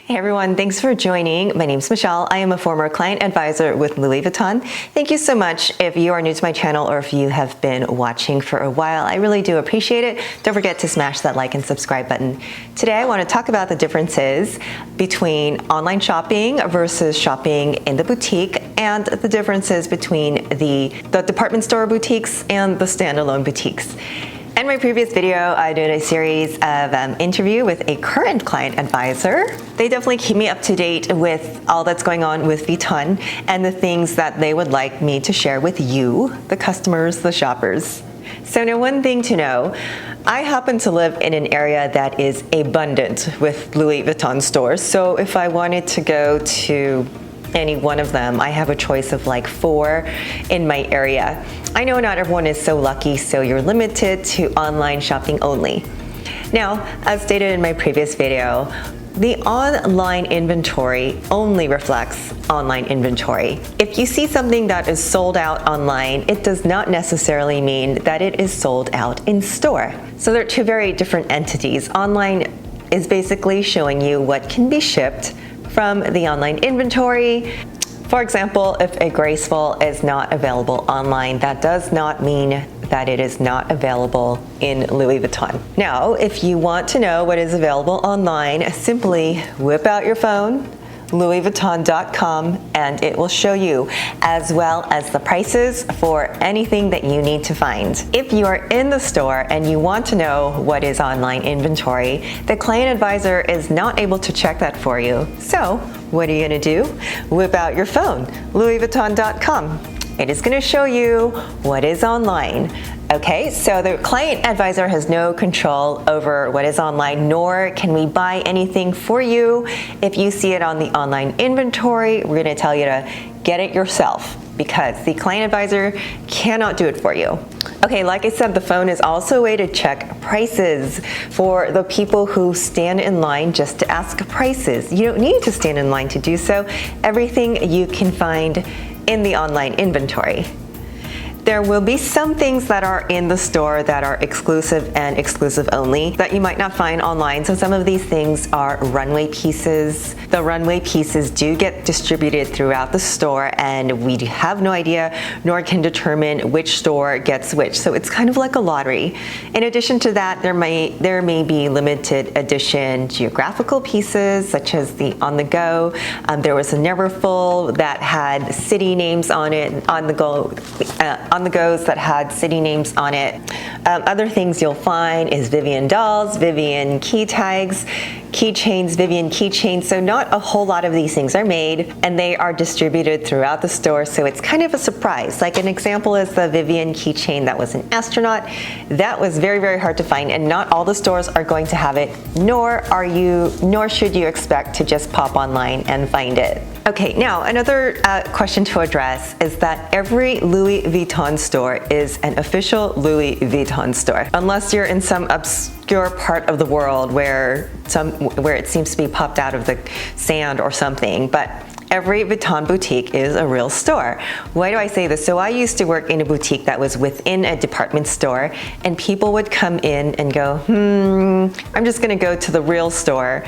Hey everyone, thanks for joining. My name's Michelle. I am a former client advisor with Louis Vuitton. Thank you so much if you are new to my channel or if you have been watching for a while. I really do appreciate it. Don't forget to smash that like and subscribe button. Today I want to talk about the differences between online shopping versus shopping in the boutique and the differences between the department store boutiques and the standalone boutiques. In my previous video, I did a series of interview with a current client advisor. They definitely keep me up to date with all that's going on with Vuitton and the things that they would like me to share with you, the customers, the shoppers. So now one thing to know, I happen to live in an area that is abundant with Louis Vuitton stores. So if I wanted to go to any one of them, I have a choice of like 4 in my area. I know not everyone is so lucky, so you're limited to online shopping only. Now, as stated in my previous video, the online inventory only reflects online inventory. If you see something that is sold out online, it does not necessarily mean that it is sold out in store. So they're 2 very different entities. Online is basically showing you what can be shipped from the online inventory. For example, if a graceful is not available online, that does not mean that it is not available in Louis Vuitton. Now, if you want to know what is available online, simply whip out your phone, louisvuitton.com, and it will show you, as well as the prices for anything that you need to find. If you are in the store and you want to know what is online inventory, the client advisor is not able to check that for you. So what are you going to do? Whip out your phone, louisvuitton.com. It is going to show you what is online. Okay, so the client advisor has no control over what is online, nor can we buy anything for you. If you see it on the online inventory, we're going to tell you to get it yourself because the client advisor cannot do it for you. Okay, like I said, the phone is also a way to check prices for the people who stand in line just to ask prices. You don't need to stand in line to do so. Everything you can find in the online inventory. There will be some things that are in the store that are exclusive and exclusive only that you might not find online. So some of these things are runway pieces. The runway pieces do get distributed throughout the store and we have no idea nor can determine which store gets which. So it's kind of like a lottery. In addition to that, there may be limited edition geographical pieces such as the On The Go. There was a Neverfull that had city names on it, On The Goes that had city names on it. Other things you'll find is Vivian dolls, Vivian key tags, keychains, Vivian keychains. So not a whole lot of these things are made and they are distributed throughout the store. So it's kind of a surprise. Like an example is the Vivian keychain that was an astronaut. That was very, very hard to find and not all the stores are going to have it, nor should you expect to just pop online and find it. Okay, now another question to address is that every Louis Vuitton store is an official Louis Vuitton store, unless you're in some obscure part of the world where it seems to be popped out of the sand or something. But every Vuitton boutique is a real store. Why do I say this? So I used to work in a boutique that was within a department store, and people would come in and go, I'm just gonna go to the real store,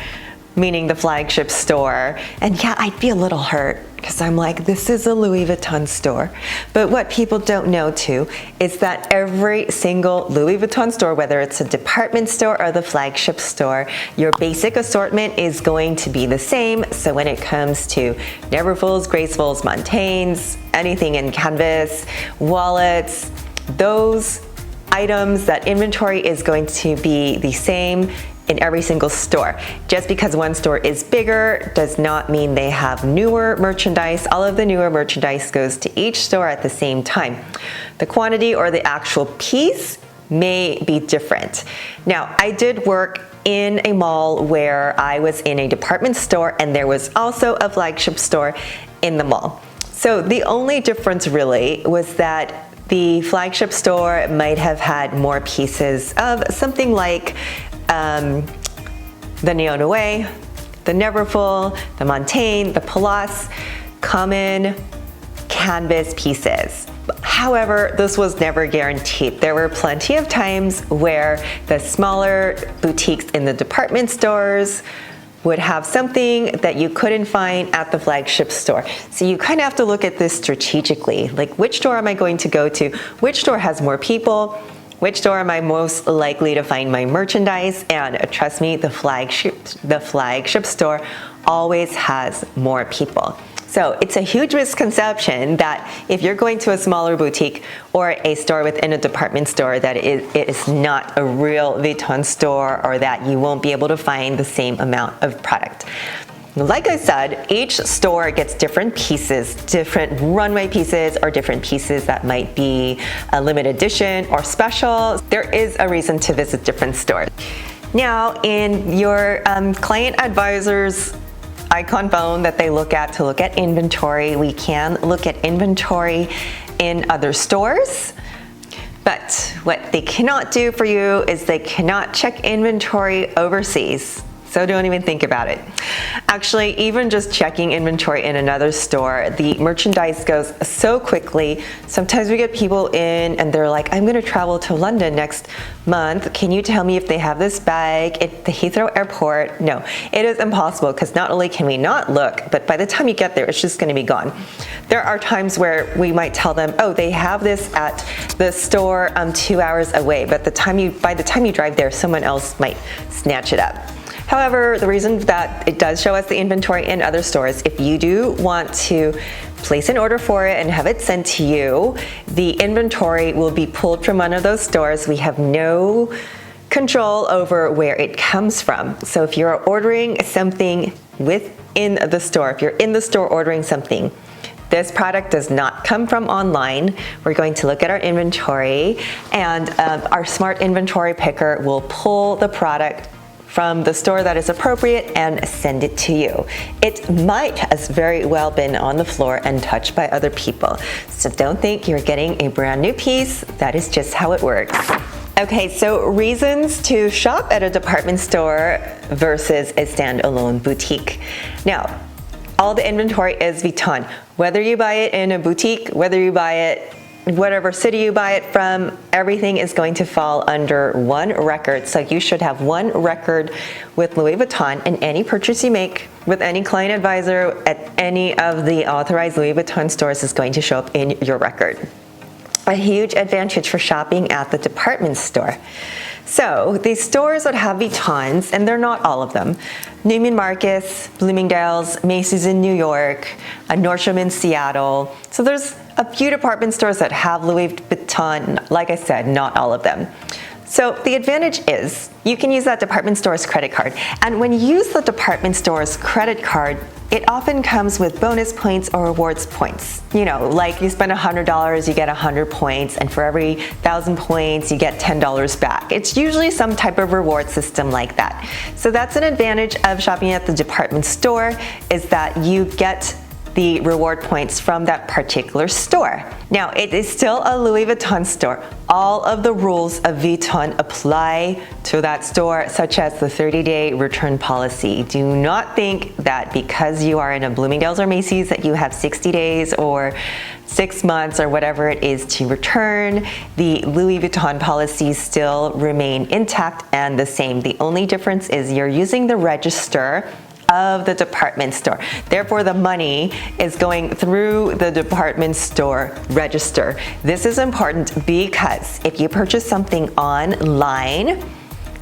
meaning the flagship store. And yeah, I'd be a little hurt because I'm like, this is a Louis Vuitton store. But what people don't know too is that every single Louis Vuitton store, whether it's a department store or the flagship store, your basic assortment is going to be the same. So when it comes to Neverfulls, Gracefuls, Montaignes, anything in canvas, wallets, those items, that inventory is going to be the same in every single store. Just because one store is bigger does not mean they have newer merchandise. All of the newer merchandise goes to each store at the same time. The quantity or the actual piece may be different. Now, I did work in a mall where I was in a department store and there was also a flagship store in the mall. So the only difference really was that the flagship store might have had more pieces of something like the RUNWAY, the Neverfull, the Montaigne, the Palace, common canvas pieces. However, this was never guaranteed. There were plenty of times where the smaller boutiques in the department stores would have something that you couldn't find at the flagship store. So you kind of have to look at this strategically. Like, which store am I going to go to? Which store has more people? Which store am I most likely to find my merchandise? And trust me, the flagship store always has more people. So it's a huge misconception that if you're going to a smaller boutique or a store within a department store that it is not a real Vuitton store, or that you won't be able to find the same amount of product. Like I said, each store gets different pieces, different runway pieces, or different pieces that might be a limited edition or special. There is a reason to visit different stores. Now, in your client advisor's icon phone that they look at to look at inventory, we can look at inventory in other stores. But what they cannot do for you is they cannot check inventory overseas. So don't even think about it. Actually, even just checking inventory in another store, the merchandise goes so quickly. Sometimes we get people in and they're like, I'm gonna travel to London next month. Can you tell me if they have this bag at the Heathrow airport? No, it is impossible, because not only can we not look, but by the time you get there, it's just gonna be gone. There are times where we might tell them, oh, they have this at the store 2 hours away, but by the time you drive there, someone else might snatch it up. However, the reason that it does show us the inventory in other stores, if you do want to place an order for it and have it sent to you, the inventory will be pulled from one of those stores. We have no control over where it comes from. So if you're ordering something within the store, if you're in the store ordering something, this product does not come from online. We're going to look at our inventory, and our smart inventory picker will pull the product from the store that is appropriate and send it to you. It might has very well been on the floor and touched by other people. So don't think you're getting a brand new piece. That is just how it works. Okay, so reasons to shop at a department store versus a standalone boutique. Now, all the inventory is Vuitton. Whether you buy it in a boutique, whether you buy it whatever city you buy it from, everything is going to fall under one record. So you should have one record with Louis Vuitton, and any purchase you make with any client advisor at any of the authorized Louis Vuitton stores is going to show up in your record. A huge advantage for shopping at the department store. So these stores that have Vuittons, and they're not all of them, Neiman Marcus, Bloomingdale's, Macy's in New York, Nordstrom in Seattle. So there's a few department stores that have Louis Vuitton. Like I said, not all of them. So the advantage is you can use that department store's credit card. And when you use the department store's credit card, it often comes with bonus points or rewards points. You know, like you spend $100, you get 100 points, and for every 1,000 points, you get $10 back. It's usually some type of reward system like that. So that's an advantage of shopping at the department store, is that you get the reward points from that particular store. Now, it is still a Louis Vuitton store. All of the rules of Vuitton apply to that store, such as the 30-day return policy. Do not think that because you are in a Bloomingdale's or Macy's that you have 60 days or 6 months or whatever it is to return. The Louis Vuitton policies still remain intact and the same. The only difference is you're using the register of the department store. Therefore, the money is going through the department store register. This is important because if you purchase something online,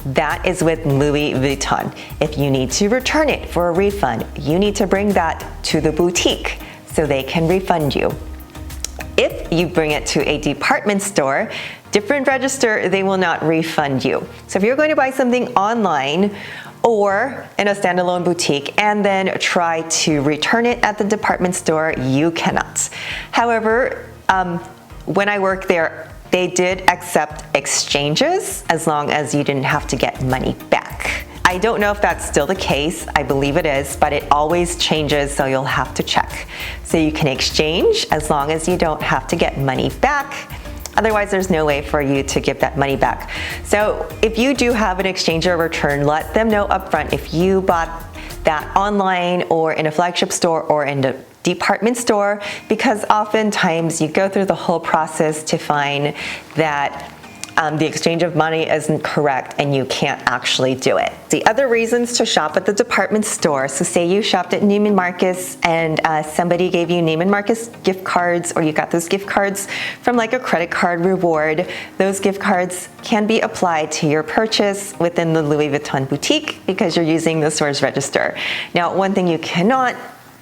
that is with Louis Vuitton. If you need to return it for a refund, you need to bring that to the boutique so they can refund you. If you bring it to a department store, different register, they will not refund you. So if you're going to buy something online or in a standalone boutique and then try to return it at the department store, you cannot. However, when I worked there, they did accept exchanges as long as you didn't have to get money back. I don't know if that's still the case. I believe it is, but it always changes, so you'll have to check. So you can exchange as long as you don't have to get money back. Otherwise, there's no way for you to give that money back. So if you do have an exchange or return, let them know upfront if you bought that online or in a flagship store or in a department store, because oftentimes you go through the whole process to find that the exchange of money isn't correct and you can't actually do it. The other reasons to shop at the department store, so say you shopped at Neiman Marcus and somebody gave you Neiman Marcus gift cards, or you got those gift cards from like a credit card reward. Those gift cards can be applied to your purchase within the Louis Vuitton boutique because you're using the store's register. Now, one thing you cannot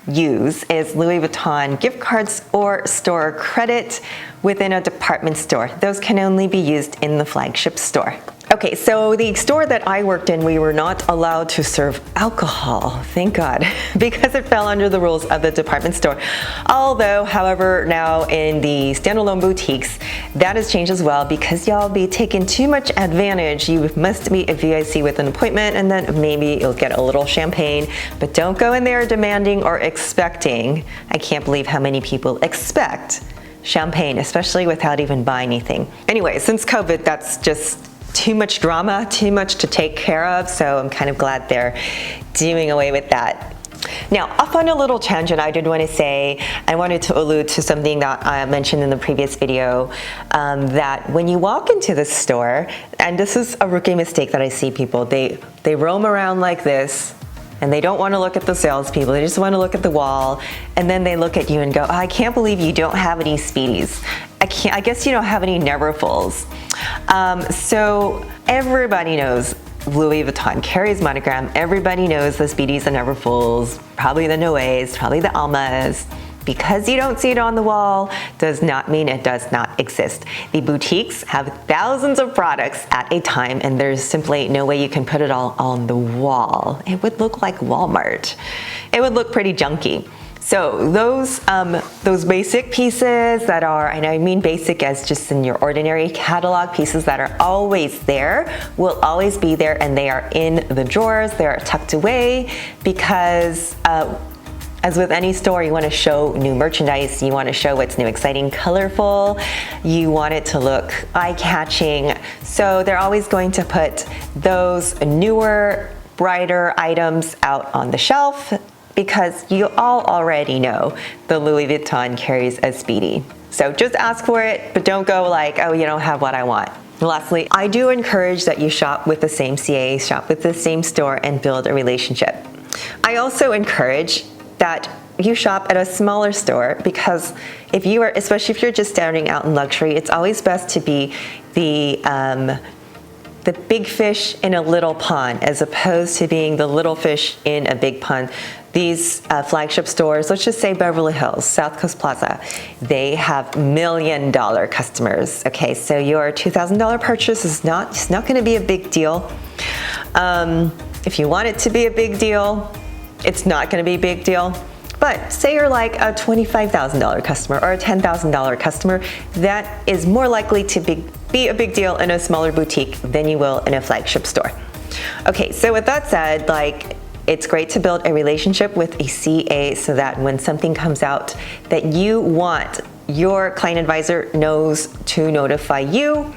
use is Louis Vuitton gift cards or store credit within a department store. Those can only be used in the flagship store. Okay, so the store that I worked in, we were not allowed to serve alcohol, thank God, because it fell under the rules of the department store. Although, however, now in the standalone boutiques, that has changed as well because y'all be taking too much advantage. You must meet a VIC with an appointment and then maybe you'll get a little champagne, but don't go in there demanding or expecting. I can't believe how many people expect champagne, especially without even buying anything. Anyway, since COVID, that's just too much drama, too much to take care of, so I'm kind of glad they're doing away with that. Now, off on a little tangent, I did want to say, I wanted to allude to something that I mentioned in the previous video, that when you walk into the store, and this is a rookie mistake that I see people, they roam around like this, and they don't want to look at the salespeople, they just want to look at the wall, and then they look at you and go, oh, I can't believe you don't have any Speedies. I guess you don't have any Neverfulls. So everybody knows Louis Vuitton carries monogram. Everybody knows the Speedies and Neverfulls, probably the Noes, probably the Almas. Because you don't see it on the wall does not mean it does not exist. The boutiques have thousands of products at a time, and there's simply no way you can put it all on the wall. It would look like Walmart. It would look pretty junky. So those basic pieces that are, and I mean basic as just in your ordinary catalog pieces that are always there, will always be there, and they are in the drawers, they are tucked away because as with any store, you want to show new merchandise, you want to show what's new, exciting, colorful, you want it to look eye-catching. So they're always going to put those newer, brighter items out on the shelf because you all already know the Louis Vuitton carries a Speedy. So just ask for it, but don't go like, oh, you don't have what I want. Lastly, I do encourage that you shop with the same CA, shop with the same store, and build a relationship. I also encourage that you shop at a smaller store because if you are, especially if you're just starting out in luxury, it's always best to be the big fish in a little pond as opposed to being the little fish in a big pond. These flagship stores, let's just say Beverly Hills, South Coast Plaza, they have $1 million customers. Okay, so your $2,000 purchase is not going to be a big deal. If you want it to be a big deal, it's not going to be a big deal. But say you're like a $25,000 customer or a $10,000 customer, that is more likely to be a big deal in a smaller boutique than you will in a flagship store. Okay, so with that said, like, it's great to build a relationship with a CA so that when something comes out that you want, your client advisor knows to notify you.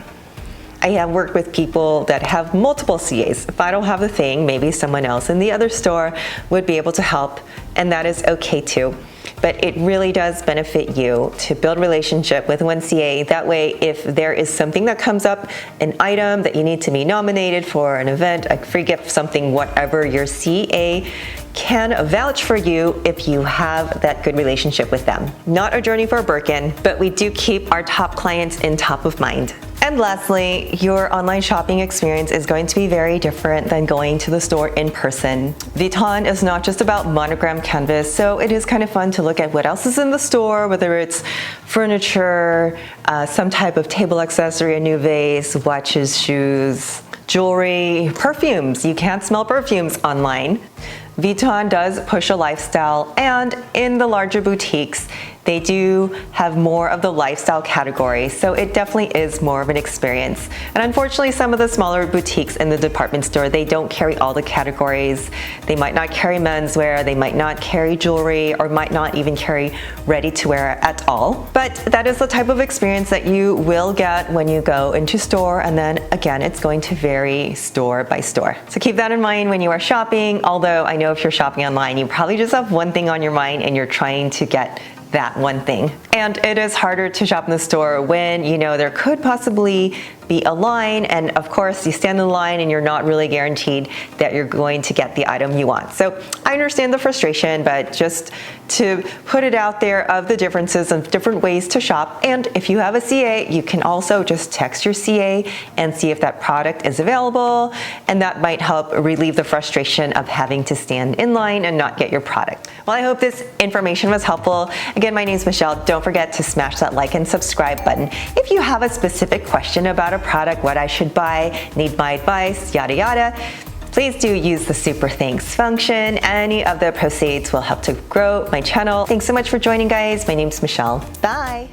I have worked with people that have multiple CAs. If I don't have the thing, maybe someone else in the other store would be able to help, and that is okay too. But it really does benefit you to build a relationship with one CA. That way, if there is something that comes up, an item that you need to be nominated for an event, a free gift, something, whatever, your CA can vouch for you if you have that good relationship with them. Not a journey for a Birkin, but we do keep our top clients in top of mind. And lastly, your online shopping experience is going to be very different than going to the store in person. Vuitton is not just about monogram canvas, so it is kind of fun to look at what else is in the store, whether it's furniture, some type of table accessory, a new vase, watches, shoes, jewelry, perfumes. You can't smell perfumes online. Vuitton does push a lifestyle, and in the larger boutiques, they do have more of the lifestyle category, so it definitely is more of an experience. And unfortunately, some of the smaller boutiques in the department store, they don't carry all the categories. They might not carry menswear, they might not carry jewelry, or might not even carry ready-to-wear at all. But that is the type of experience that you will get when you go into store, and then again, it's going to vary store by store. So keep that in mind when you are shopping, although I know if you're shopping online, you probably just have one thing on your mind and you're trying to get that one thing. And it is harder to shop in the store when you know there could possibly be a line, and of course you stand in the line and you're not really guaranteed that you're going to get the item you want. So I understand the frustration, but just to put it out there of the differences of different ways to shop. And if you have a CA, you can also just text your CA and see if that product is available, and that might help relieve the frustration of having to stand in line and not get your product. Well, I hope this information was helpful. Again, my name is Michelle. Don't forget to smash that like and subscribe button. If you have a specific question about a product, what I should buy, need my advice, yada yada, please do use the super thanks function. Any of the proceeds will help to grow my channel. Thanks so much for joining, guys. My name's Michelle. Bye.